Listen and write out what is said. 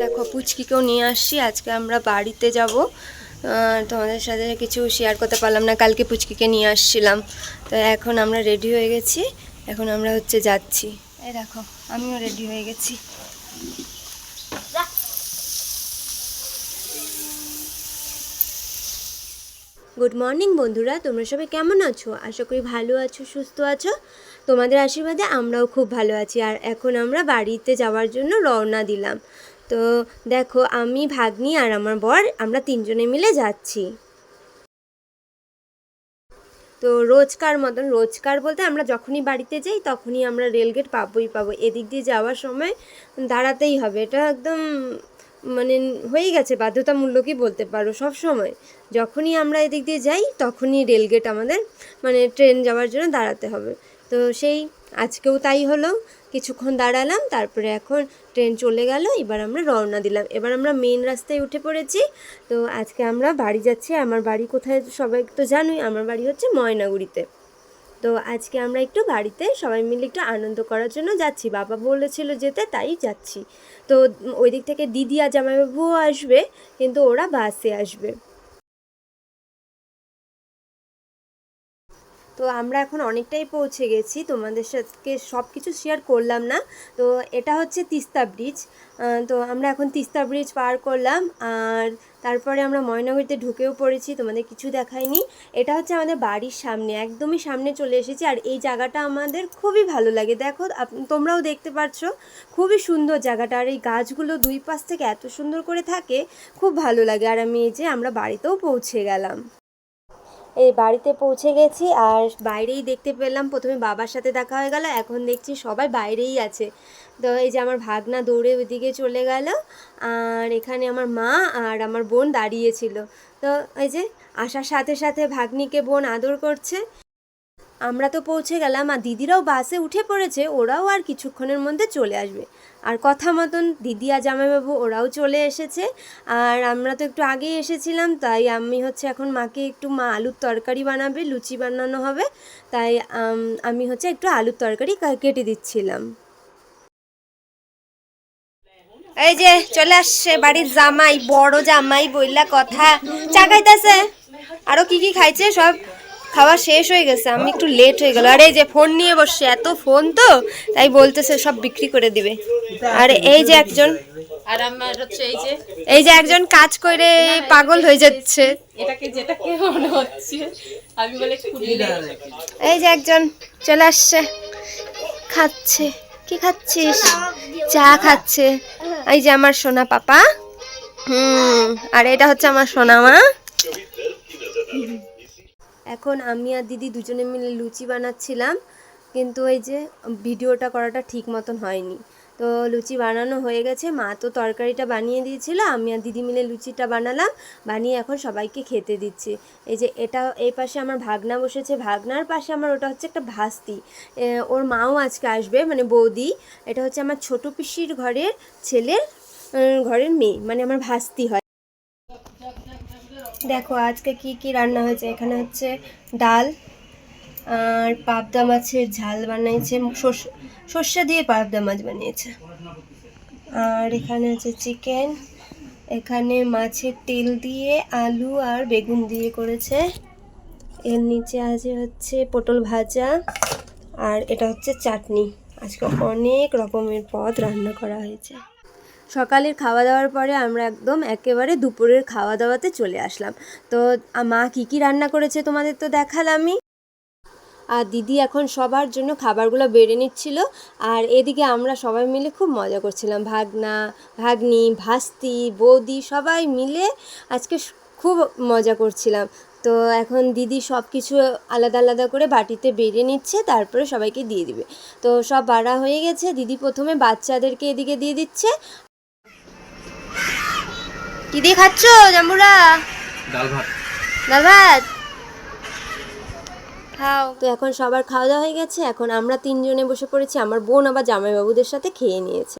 দেখো পুচকিকেও নিয়ে আসছি, আজকে আমরা বাড়িতে যাব। তোমাদের সাথে কিছু শেয়ার করতে পারলাম না, কালকে পুচকিকে নিয়ে আসছিলাম। তো এখন আমরা রেডি হয়ে গেছি, এখন আমরা যাচ্ছি। এই দেখো আমিও রেডি হয়ে গেছি। গুড মর্নিং বন্ধুরা, তোমরা সবাই কেমন আছো? আশা করি ভালো আছো, সুস্থ আছো। তোমাদের আশীর্বাদে আমরাও খুব ভালো আছি। আর এখন আমরা বাড়িতে যাওয়ার জন্য রওনা দিলাম। তো দেখো আমি, ভাগ্নি আর আমার বর, আমরা তিনজনে মিলে যাচ্ছি। তো রোজকার মতন, রোজকার বলতে আমরা যখনই বাড়িতে যাই তখনই আমরা রেলগেট পাবো। এদিক দিয়ে যাওয়ার সময় দাঁড়াতেই হবে, এটা একদম মানে হয়েই গেছে, বাধ্যতামূলকই বলতে পারো। সব সময় যখনই আমরা এদিক দিয়ে যাই তখনই রেলগেট আমাদের ট্রেন যাওয়ার জন্য দাঁড়াতে হবে। তো সেই আজকেও তাই হলো, কিছুক্ষণ দাঁড়ালাম, তারপরে এখন ট্রেন চলে গেল। এবার আমরা রওনা দিলাম, এবার আমরা মেন রাস্তায় উঠে পড়েছি। তো আজকে আমরা বাড়ি যাচ্ছি। আমার বাড়ি কোথায় সবাই তো জানোই, আমার বাড়ি হচ্ছে ময়নাগুড়িতে। তো আজকে আমরা একটু বাড়িতে সবাই মিলে একটু আনন্দ করার জন্য যাচ্ছি, বাবা বলেছিল যেতে, তাই যাচ্ছি। তো ওই দিক থেকে দিদি আর জামাইবাবুও আসবে, কিন্তু ওরা বাসে আসবে। তো আমরা এখন অনেকটাই পৌঁছে গেছি, তোমাদের সাথে সব কিছু শেয়ার করলাম না। তো এটা হচ্ছে তিস্তা ব্রিজ। তো আমরা এখন তিস্তা ব্রিজ পার করলাম, আর তারপরে আমরা ময়নাগুড়িতে ঢুকেও পড়েছি, তোমাদের কিছু দেখায়নি। এটা হচ্ছে আমাদের বাড়ির সামনে, একদমই সামনে চলে এসেছি। আর এই জায়গাটা আমাদের খুবই ভালো লাগে, দেখো তোমরাও দেখতে পাচ্ছ, খুবই সুন্দর জায়গাটা। আর এই গাছগুলো দুই পাশ থেকে এত সুন্দর করে থাকে, খুব ভালো লাগে। আর আমরা বাড়িতেও পৌঁছে গেলাম। এই বাড়িতে পৌঁছে গেছি, আর বাইরেই দেখতে পেলাম, প্রথমে বাবার সাথে দেখা হয়ে গেল, এখন দেখছি সবাই বাইরেই আছে। তো এই যে আমার ভাগনা দৌড়ে ওইদিকে চলে গেল, আর এখানে আমার মা আর আমার বোন দাঁড়িয়েছিল। তো এই যে আসার সাথে সাথে ভাগ্নিকে বোন আদর করছে। আমরা তো পৌঁছে গেলাম, আর দিদিরাও বাসে উঠে পড়েছে, ওরাও আর কিছুক্ষণের মধ্যে চলে আসবে। আর কথা মতন দিদি আর জামাইবাবু ওরাও চলে এসেছে। আর আমরা তো একটু আগেই এসেছিলাম, তাই আমি এখন মাকে একটু, মা আলুর তরকারি বানাবে, লুচি বানানো হবে, তাই আমি একটু আলুর তরকারি কেটে দিচ্ছিলাম। এই যে চলে আসছে বাড়ির জামাই, বড় জামাই বইলা কথা, চা খাইতেছে। আরো কি কি খাইছে সব খাওয়া শেষ হয়ে গেছে, আমি একটু লেট হয়ে গেল। আর এই যে ফোন নিয়ে বসছে, এত ফোন তো, তাই বলতেছে সব বিক্রি করে দিবে। আর এই যে একজন, আর আমার হচ্ছে এই যে একজন কাজ করে পাগল হয়ে যাচ্ছে, যেটাকে মনে হচ্ছে আমি বলে এই যে একজন চলে আসছে, খাচ্ছে। কি খাচ্ছিস? চা খাচ্ছে। এই যে আমার সোনা পাপা, আর এটা হচ্ছে আমার সোনা মা। এখন আমি আর দিদি দুজনে মিলে লুচি বানাচ্ছিলাম, কিন্তু এই যে ভিডিওটা করাটা ঠিক মতন হয়নি। তো লুচি বানানো হয়ে গেছে, মা তো তরকারিটা বানিয়ে দিয়েছিল, আমি আর দিদি মিলে লুচিটা বানালাম, বানিয়ে এখন সবাইকে খেতে দিচ্ছি। এই যে এটা, এই পাশে আমার ভাগনা বসেছে, ভাগনার পাশে আমার ওটা হচ্ছে একটা ভাস্তি, ওর মাও আজকে আসবে, বৌদি। এটা হচ্ছে আমার ছোটো পিসির ঘরের ছেলের ঘরের মেয়ে, আমার ভাস্তি হয়। দেখো আজকে কি কি রান্না হয়েছে, এখানে হচ্ছে ডাল আর পাবদা মাছের ঝাল বানিয়েছে, সর্ষে দিয়ে পাবদা মাছ বানিয়েছে। আর এখানে হচ্ছে চিকেন, এখানে মাছের তেল দিয়ে আলু আর বেগুন দিয়ে করেছে। এর নিচে হচ্ছে পটল ভাজা, আর এটা হচ্ছে চাটনি। আজকে অনেক রকমের পদ রান্না করা হয়েছে। সকালের খাওয়া দাওয়ার পরে আমরা একদম একেবারে দুপুরের খাওয়া দাওয়াতে চলে আসলাম। তো মা কী কী রান্না করেছে তোমাদের তো দেখালামই, আর দিদি এখন সবার জন্য খাবারগুলো বেড়ে নিচ্ছিল। আর এদিকে আমরা সবাই মিলে খুব মজা করছিলাম, ভাগনা, ভাগ্নি, ভাস্তি, বৌদি সবাই মিলে আজকে খুব মজা করছিলাম। তো এখন দিদি সব কিছু আলাদা আলাদা করে বাটিতে বেড়ে নিচ্ছে, তারপরে সবাইকে দিয়ে দিবে। তো সব বাড়া হয়ে গেছে, দিদি প্রথমে বাচ্চাদেরকে এদিকে দিয়ে দিচ্ছে। কি দিয়ে খাচ্ছ জাম্বুরা? ডাল ভাত। ডাল ভাত খাও। তো এখন সবার খাওয়া দাওয়া হয়ে গেছে, এখন আমরা তিনজনে বসে পড়েছি, আমার বোন আবার জামাইবাবুদের সাথে খেয়ে নিয়েছে।